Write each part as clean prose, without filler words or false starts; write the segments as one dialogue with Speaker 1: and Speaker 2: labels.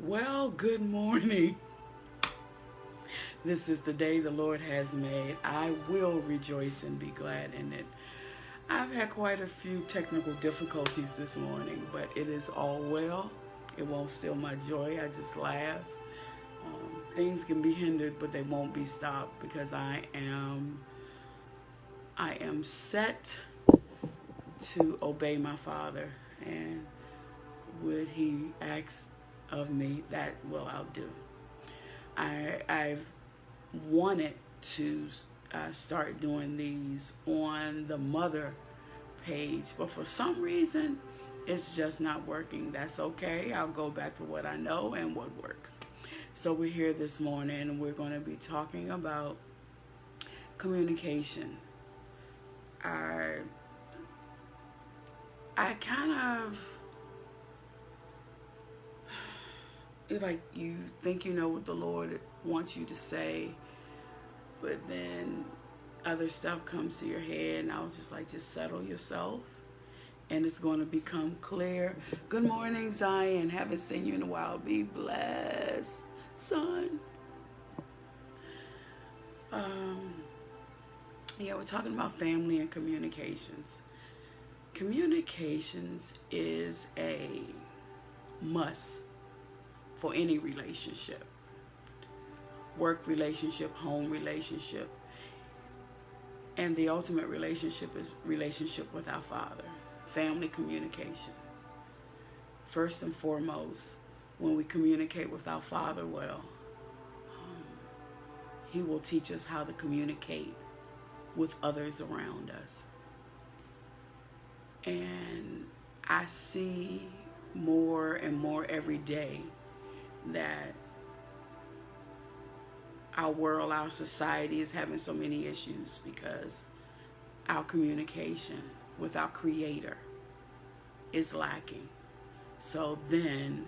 Speaker 1: Well, good morning. This is the day the Lord has made. I will rejoice and be glad in it. I've had quite a few technical difficulties this morning, but it is all well. It won't steal my joy. I just laugh. Things can be hindered, but they won't be stopped because I am set to obey my Father, and what He asks of me, that will I'll do. I've wanted to start doing these on the mother page, but for some reason, it's just not working. That's okay. I'll go back to what I know and what works. So we're here this morning, and we're going to be talking about communication. I kind of, it's like you think you know what the Lord wants you to say, but then other stuff comes to your head, and I was just like, just settle yourself, and it's going to become clear. Good morning, Zion. Haven't seen you in a while. Be blessed, son. Yeah, we're talking about family and communications. Communications is a must for any relationship. Work relationship, home relationship. And the ultimate relationship is relationship with our Father. Family communication. First and foremost, when we communicate with our Father well, He will teach us how to communicate with others around us. And I see more and more every day that our world, our society is having so many issues because our communication with our Creator is lacking. So then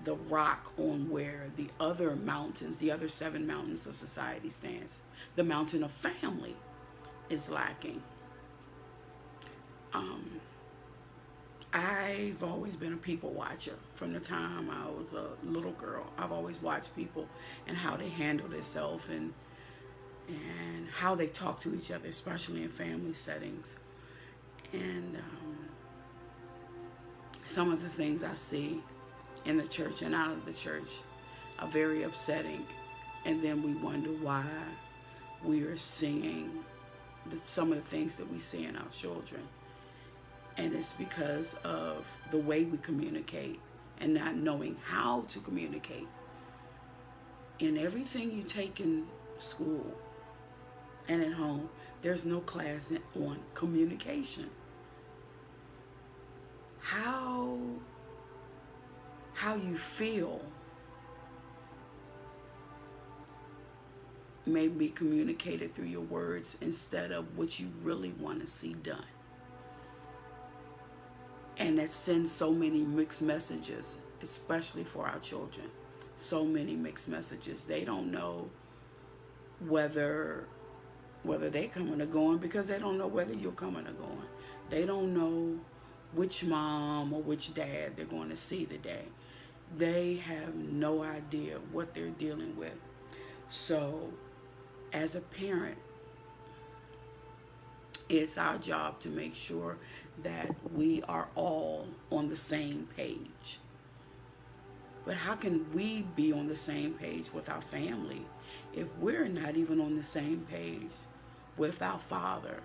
Speaker 1: the rock on where the other mountains, the other 7 mountains of society stands, the mountain of family, is lacking. I've always been a people watcher. From the time I was a little girl, I've always watched people and how they handle themselves and how they talk to each other, especially in family settings. And some of the things I see in the church and out of the church are very upsetting. And then we wonder why we are seeing some of the things that we see in our children. And it's because of the way we communicate and not knowing how to communicate. In everything you take in school and at home, there's no class on communication. How you feel may be communicated through your words instead of what you really want to see done. And that sends so many mixed messages, especially for our children. So many mixed messages. They don't know whether they're coming or going because they don't know whether you're coming or going. They don't know which mom or which dad they're going to see today. They have no idea what they're dealing with. So, as a parent, it's our job to make sure that we are all on the same page. But how can we be on the same page with our family if we're not even on the same page with our Father,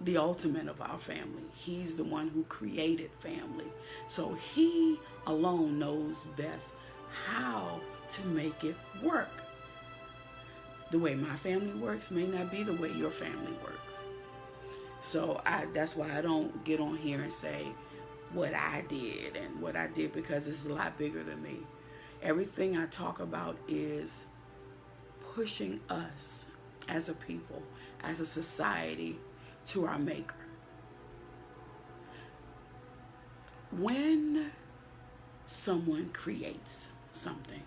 Speaker 1: the ultimate of our family? He's the one who created family. So He alone knows best how to make it work. The way my family works may not be the way your family works. So that's why I don't get on here and say what I did and what I did, because it's a lot bigger than me. Everything I talk about is pushing us as a people, as a society, to our Maker. When someone creates something,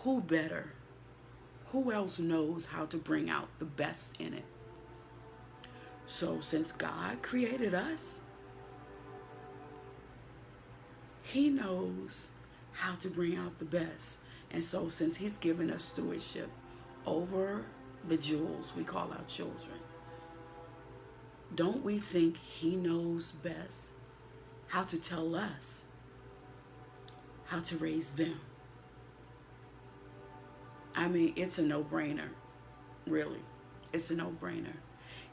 Speaker 1: who else knows how to bring out the best in it? So since God created us, He knows how to bring out the best. And so since he's given us stewardship over the jewels we call our children, don't we think he knows best how to tell us how to raise them? I mean, it's a no-brainer, really. It's a no-brainer.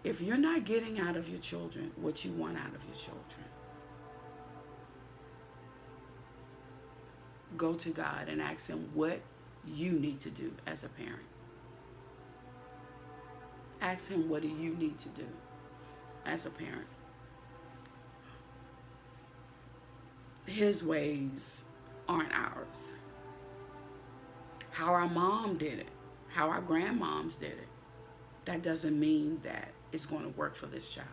Speaker 1: If you're not getting out of your children what you want out of your children, go to God and ask him what you need to do as a parent. Ask him, what do you need to do as a parent? His ways aren't ours. How our mom did it, how our grandmoms did it, that doesn't mean that it's going to work for this child.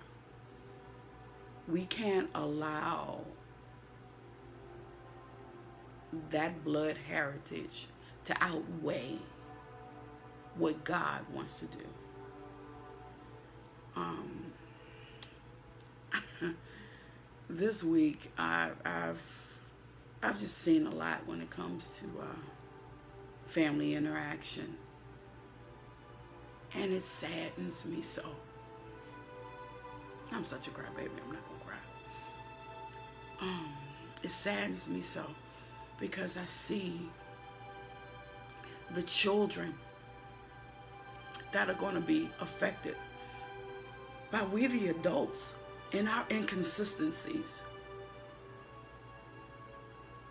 Speaker 1: We can't allow that blood heritage to outweigh what God wants to do. This week I've just seen a lot when it comes to family interaction, and it saddens me so. I'm such a crybaby. I'm not gonna cry. It saddens me so because I see the children that are going to be affected by we the adults in our inconsistencies.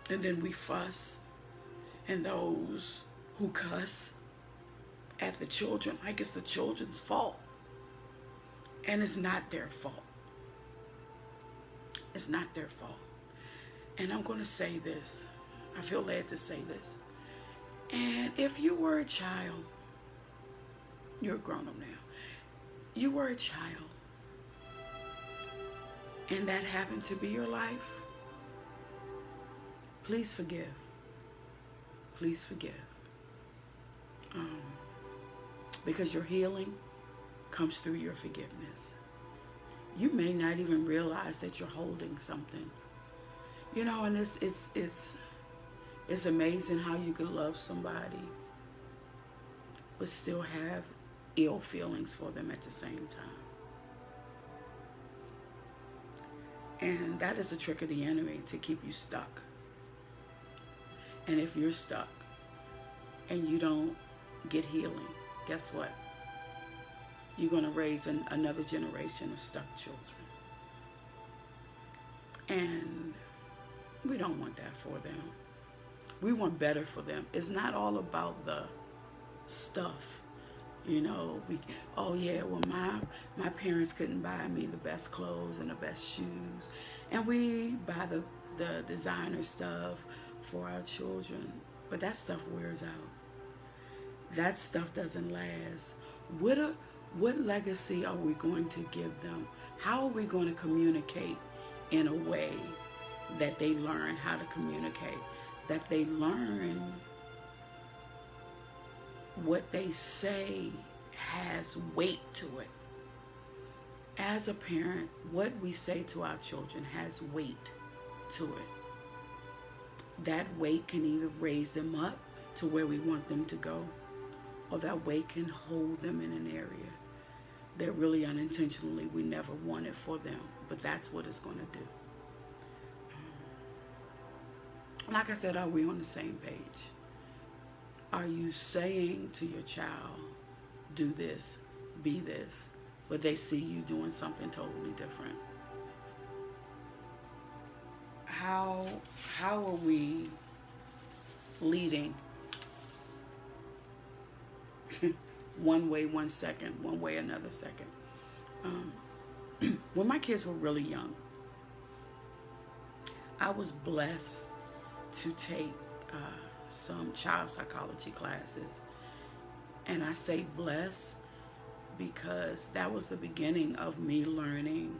Speaker 1: And then we fuss, and those who cuss at the children like it's the children's fault. And it's not their fault. It's not their fault. And I'm going to say this. I feel led to say this. And if you were a child, you're a grown-up now. You were a child, and that happened to be your life, please forgive. Please forgive. Because your healing comes through your forgiveness. You may not even realize that you're holding something. You know, and it's amazing how you can love somebody but still have ill feelings for them at the same time. And that is a trick of the enemy to keep you stuck. And if you're stuck and you don't get healing, guess what? You're going to raise another generation of stuck children. And we don't want that for them. We want better for them. It's not all about the stuff. You know, oh yeah, well my parents couldn't buy me the best clothes and the best shoes. And we buy the designer stuff for our children. But that stuff wears out. That stuff doesn't last. What legacy are we going to give them? How are we going to communicate in a way that they learn how to communicate? That they learn what they say has weight to it. As a parent, what we say to our children has weight to it. That weight can either raise them up to where we want them to go, or that weight can hold them in an area that really unintentionally we never wanted for them, but that's what it's going to do. Like I said, are we on the same page? Are you saying to your child, do this, be this, but they see you doing something totally different? How are we leading? One way, 1 second, one way, another second. When my kids were really young, I was blessed to take some child psychology classes. And I say blessed because that was the beginning of me learning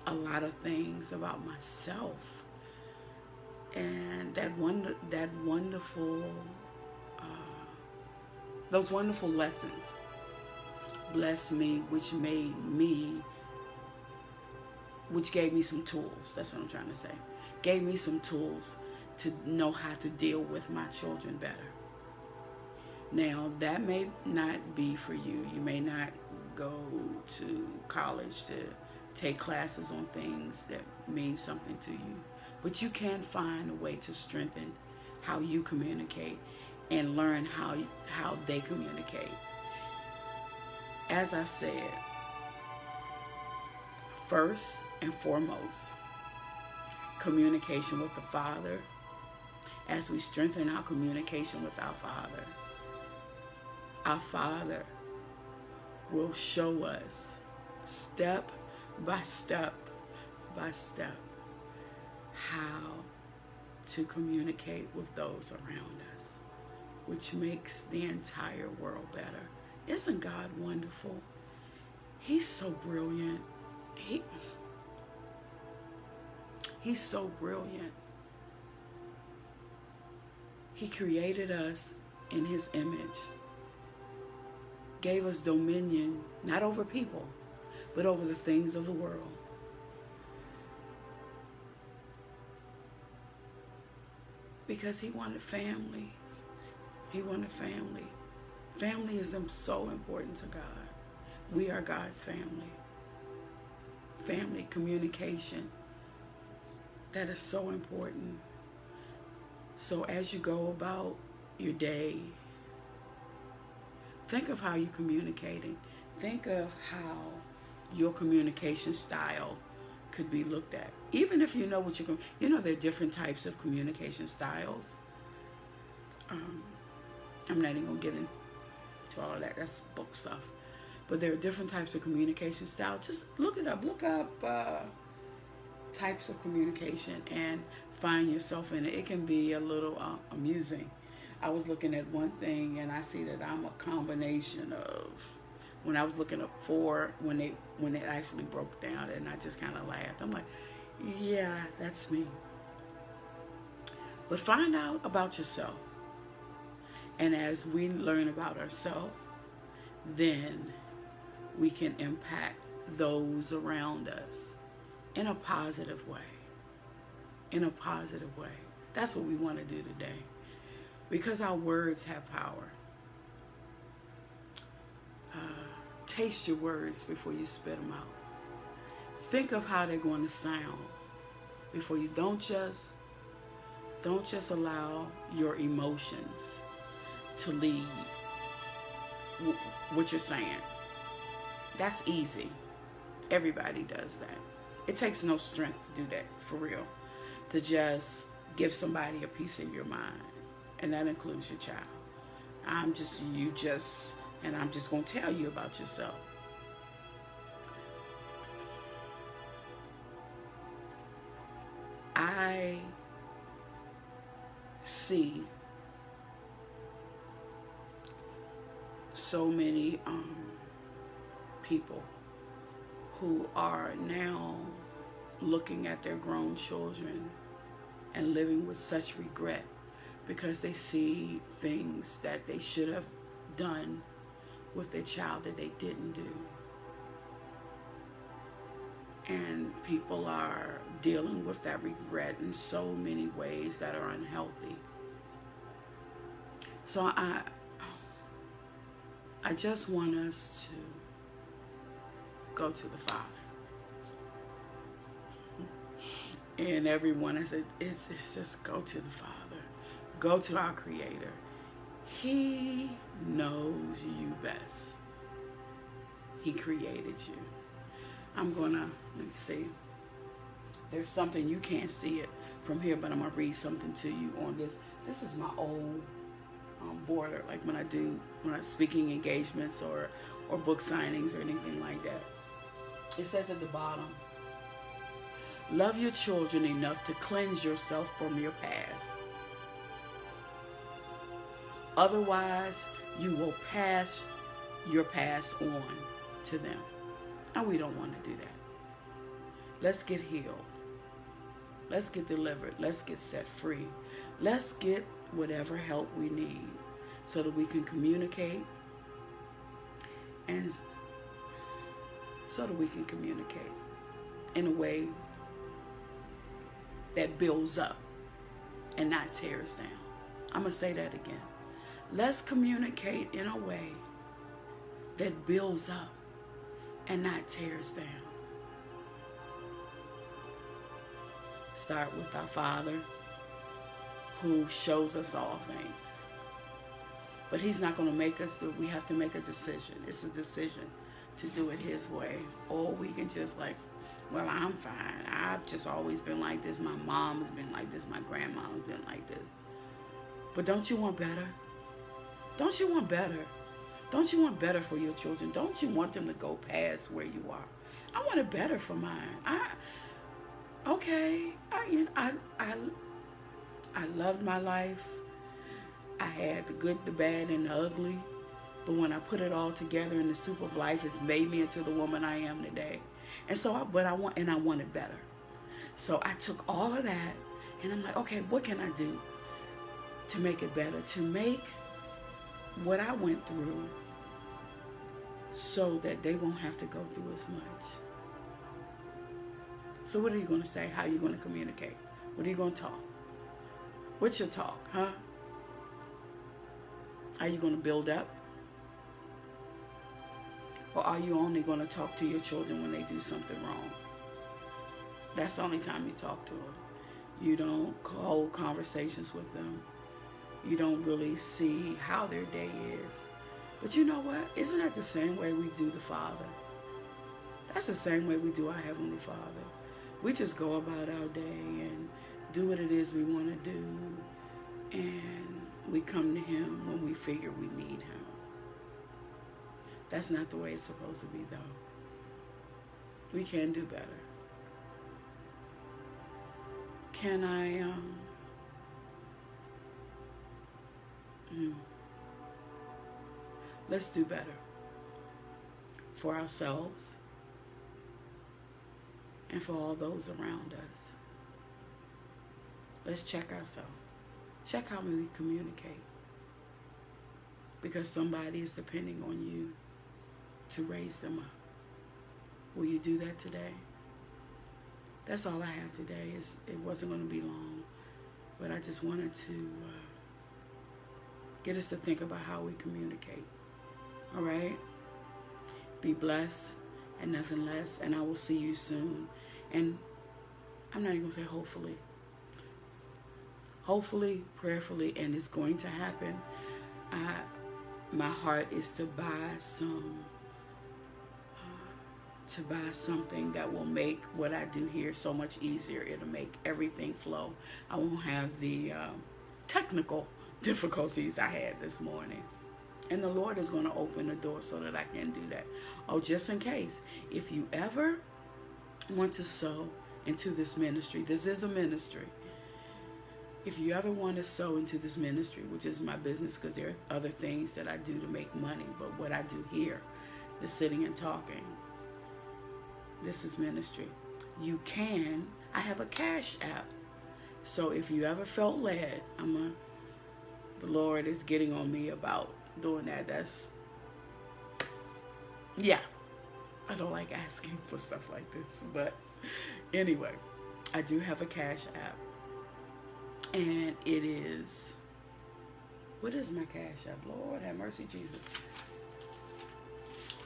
Speaker 1: a lot of things about myself. And those wonderful lessons blessed me, which made me which gave me some tools. That's what I'm trying to say. Gave me some tools to know how to deal with my children better. Now, that may not be for you. You may not go to college to take classes on things that mean something to you, but you can find a way to strengthen how you communicate and learn how they communicate. As I said, first and foremost, communication with the Father. As we strengthen our communication with our Father will show us step by step by step how to communicate with those around us, which makes the entire world better. Isn't God wonderful? He's so brilliant. He's so brilliant. He created us in his image, gave us dominion, not over people, but over the things of the world. Because he wanted family. He wanted family. Family is so important to God. We are God's family. Family, communication, that is so important. So as you go about your day, think of how you're communicating. Think of how your communication style could be looked at. Even if you know what you're going, there are different types of communication styles. I'm not even going to get into all of that. That's book stuff. But there are different types of communication styles. Just look it up. Look up types of communication and find yourself in it. It can be a little amusing. I was looking at one thing and I see that I'm a combination of, when I was looking up for, when it actually broke down, and I just kind of laughed. I'm like, yeah, that's me. But find out about yourself. And as we learn about ourselves, then we can impact those around us in a positive way. In a positive way. That's what we want to do today. Because our words have power. Taste your words before you spit them out. Think of how they're going to sound before you. Don't just allow your emotions to lead what you're saying. That's easy. Everybody does that. It takes no strength to do that, for real. To just give somebody a piece of your mind. And that includes your child. I'm just going to tell you about yourself. I see so many people who are now looking at their grown children and living with such regret because they see things that they should have done with their child that they didn't do. And people are dealing with that regret in so many ways that are unhealthy. So I just want us to go to the Father. And everyone, I said, it's just go to the Father. Go to our Creator. He knows you best. He created you. I'm gonna, let me see. There's something, you can't see it from here, but I'm gonna read something to you on this. This is my old border, like when I'm speaking engagements or book signings or anything like that. It says at the bottom, love your children enough to cleanse yourself from your past. Otherwise, you will pass your past on to them. And we don't want to do that. Let's get healed. Let's get delivered. Let's get set free. Let's get whatever help we need so that we can communicate in a way that builds up and not tears down. I'm going to say that again. Let's communicate in a way that builds up and not tears down. Start with our Father, who shows us all things. But he's not going to make us do it. We have to make a decision. It's a decision to do it his way. Or we can just like, well, I'm fine. I've just always been like this. My mom has been like this. My grandma has been like this. But don't you want better? Don't you want better? Don't you want better for your children? Don't you want them to go past where you are? I want it better for mine. I loved my life. I had the good, the bad, and the ugly. But when I put it all together in the soup of life, it's made me into the woman I am today. And so, I want it better. So I took all of that, and I'm like, okay, what can I do to make it better? To make what I went through so that they won't have to go through as much. So what are you going to say? How are you going to communicate? What are you going to talk? What's your talk, huh? Are you going to build up? Or are you only going to talk to your children when they do something wrong? That's the only time you talk to them. You don't hold conversations with them. You don't really see how their day is. But you know what? Isn't that the same way we do the Father? That's the same way we do our Heavenly Father. We just go about our day and do what it is we want to do. And we come to him when we figure we need him. That's not the way it's supposed to be, though. We can do better. Can I, let's do better for ourselves and for all those around us. Let's check ourselves. Check how we communicate. Because somebody is depending on you to raise them up. Will you do that today? That's all I have today. It wasn't going to be long, but I just wanted to get us to think about how we communicate. All right? Be blessed and nothing less, and I will see you soon. And I'm not even going to say hopefully. Hopefully, prayerfully, and it's going to happen. My heart is to buy something that will make what I do here so much easier. It'll make everything flow. I won't have the technical difficulties I had this morning. And the Lord is going to open the door so that I can do that. Oh, just in case, if you ever want to sow into this ministry, this is a ministry. If you ever want to sow into this ministry, which is my business, because there are other things that I do to make money, but what I do here, the sitting and talking, this is ministry. You can, I have a Cash App. So if you ever felt led, the Lord is getting on me about doing that. Yeah, I don't like asking for stuff like this. But anyway, I do have a Cash App. And it is, what is my Cash App? Lord have mercy, Jesus.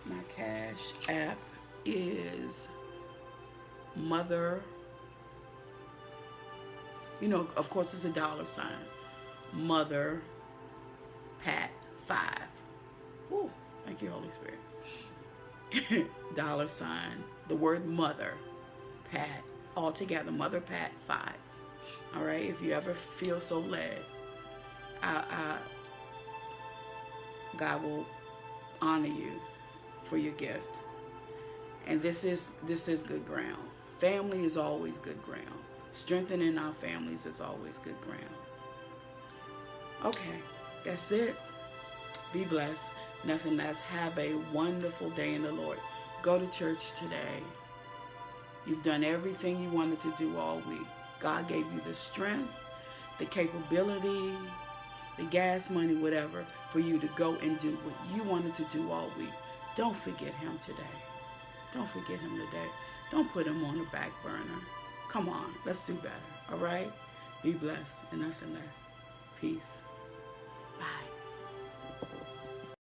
Speaker 1: My Cash App is Mother, of course it's a $, Mother Pat 5. Woo, thank you, Holy Spirit. $, the word Mother Pat, all together, Mother Pat 5. All right, if you ever feel so led, God will honor you for your gift. And this is good ground. Family is always good ground. Strengthening our families is always good ground. Okay, that's it. Be blessed. Nothing less. Have a wonderful day in the Lord. Go to church today. You've done everything you wanted to do all week. God gave you the strength, the capability, the gas money, whatever, for you to go and do what you wanted to do all week. Don't forget him today. Don't forget him today. Don't put him on the back burner. Come on, let's do better. All right? Be blessed and nothing less. Peace.